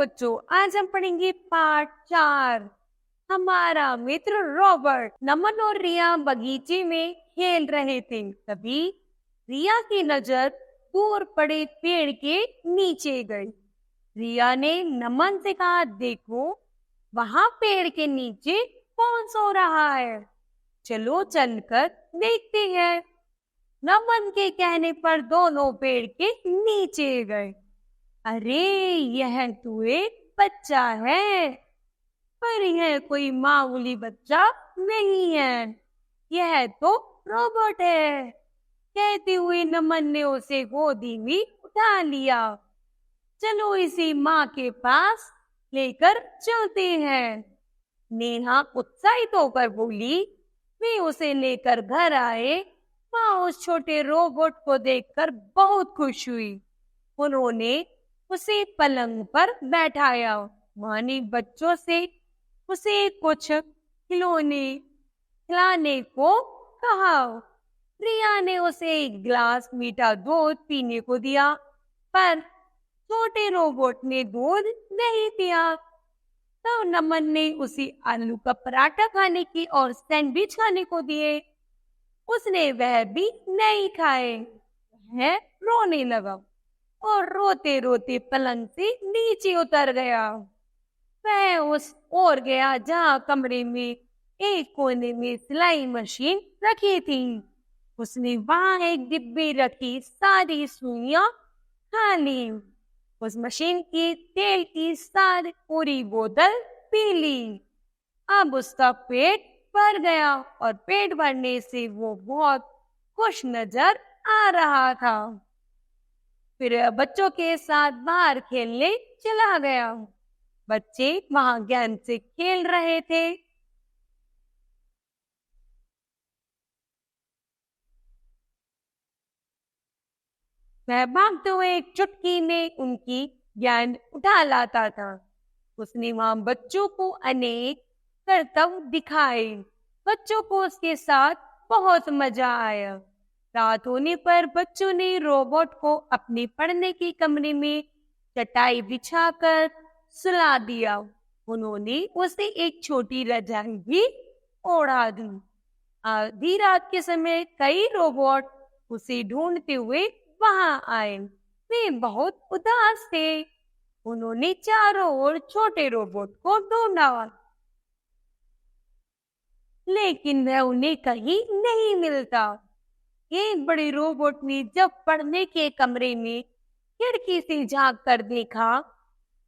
बच्चों, आज हम पढ़ेंगे पाठ 4। हमारा मित्र रॉबर्ट। नमन और रिया बगीचे में खेल रहे थे। तभी रिया की नजर दूर पड़े पेड़ के नीचे गई। रिया ने नमन से कहा, देखो वहां पेड़ के नीचे कौन सो रहा है, चलो चलकर देखते हैं। नमन के कहने पर दोनों पेड़ के नीचे गए। अरे यह तो एक बच्चा है, पर यह कोई मामूली बच्चा नहीं है, यह तो रोबोट है। कहते हुए नमन ने उसे गोदी में उठा लिया। चलो इसे माँ के पास लेकर चलते हैं। नेहा उत्साहित होकर बोली। वे उसे लेकर घर आए। माँ उस छोटे रोबोट को देखकर बहुत खुश हुई। उन्होंने उसे पलंग पर बैठाया। माँ ने बच्चों से उसे कुछ खिलौने खिलाने को कहा। रिया ने उसे एक गिलास मीठा दूध पीने को दिया, पर छोटे रोबोट ने दूध नहीं पिया। तो नमन ने उसे आलू का पराठा खाने की और सैंडविच खाने को दिए। उसने वह भी नहीं खाए। वह रोने लगा और रोते रोते पलंग से नीचे उतर गया। वह उस ओर गया जहाँ कमरे में एक कोने में सिलाई मशीन रखी थी। उसने वहां एक डिब्बी रखी, सारी सुइयां खाली। उस मशीन की तेल की सारी पूरी बोतल पी ली। अब उसका पेट भर गया और पेट भरने से वो बहुत खुश नजर आ रहा था। फिर बच्चों के साथ बाहर खेलने चला गया। बच्चे वहां गेंद से खेल रहे थे। वह भागते हुए एक चुटकी में उनकी गेंद उठा लाता था। उसने वहां बच्चों को अनेक करतब दिखाए। बच्चों को उसके साथ बहुत मजा आया। रात होने पर बच्चों ने रोबोट को अपने पढ़ने के कमरे में चटाई बिछाकर सुला दिया। उन्होंने उसे एक छोटी रजाई भी ओढ़ा दी। आधी रात के समय कई रोबोट उसे ढूंढते हुए वहां आए। वे बहुत उदास थे। उन्होंने चारों ओर छोटे रोबोट को ढूंढा, लेकिन वह उन्हें कहीं नहीं मिलता। एक बड़े रोबोट ने जब पढ़ने के कमरे में खिड़की से झांक कर देखा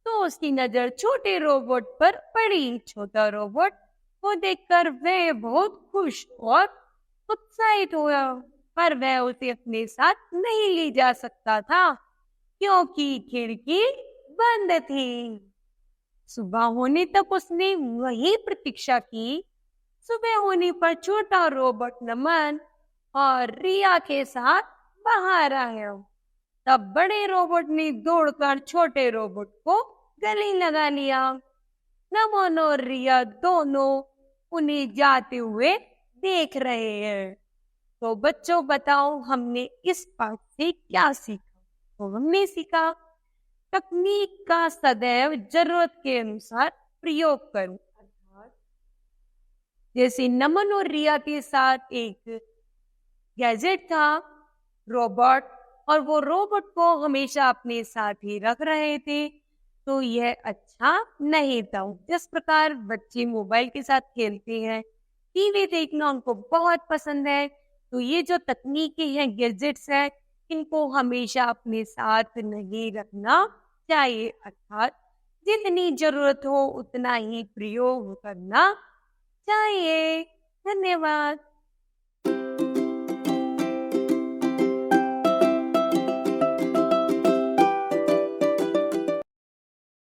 तो उसकी नजर छोटे रोबोट पर पड़ी। छोटा रोबोट को देखकर वह बहुत खुश और उत्साहित हुआ, पर वह उसे अपने साथ नहीं ले जा सकता था क्योंकि खिड़की बंद थी। सुबह होने तक उसने वही प्रतीक्षा की। सुबह होने पर छोटा रोबोट नमन और रिया के साथ बाहर आया। तब बड़े रोबोट ने दौड़कर छोटे रोबोट को गले लगा लिया। नमन और रिया दोनों उन्हें जाते हुए देख रहे हैं। तो बच्चों बताओ, हमने इस पाठ से क्या सीखा? तो हमने सीखा तकनीक का सदैव जरूरत के अनुसार प्रयोग करो। अर्थात जैसे नमन और रिया के साथ एक गैजेट था, रोबोट, और वो रोबोट को हमेशा अपने साथ ही रख रहे थे, तो यह अच्छा नहीं था। जिस प्रकार बच्चे मोबाइल के साथ खेलते हैं, टीवी देखना उनको बहुत पसंद है, तो ये जो तकनीकी हैं, गैजेट्स हैं, इनको हमेशा अपने साथ नहीं रखना चाहिए। अर्थात जितनी जरूरत हो उतना ही प्रयोग करना चाहिए। धन्यवाद।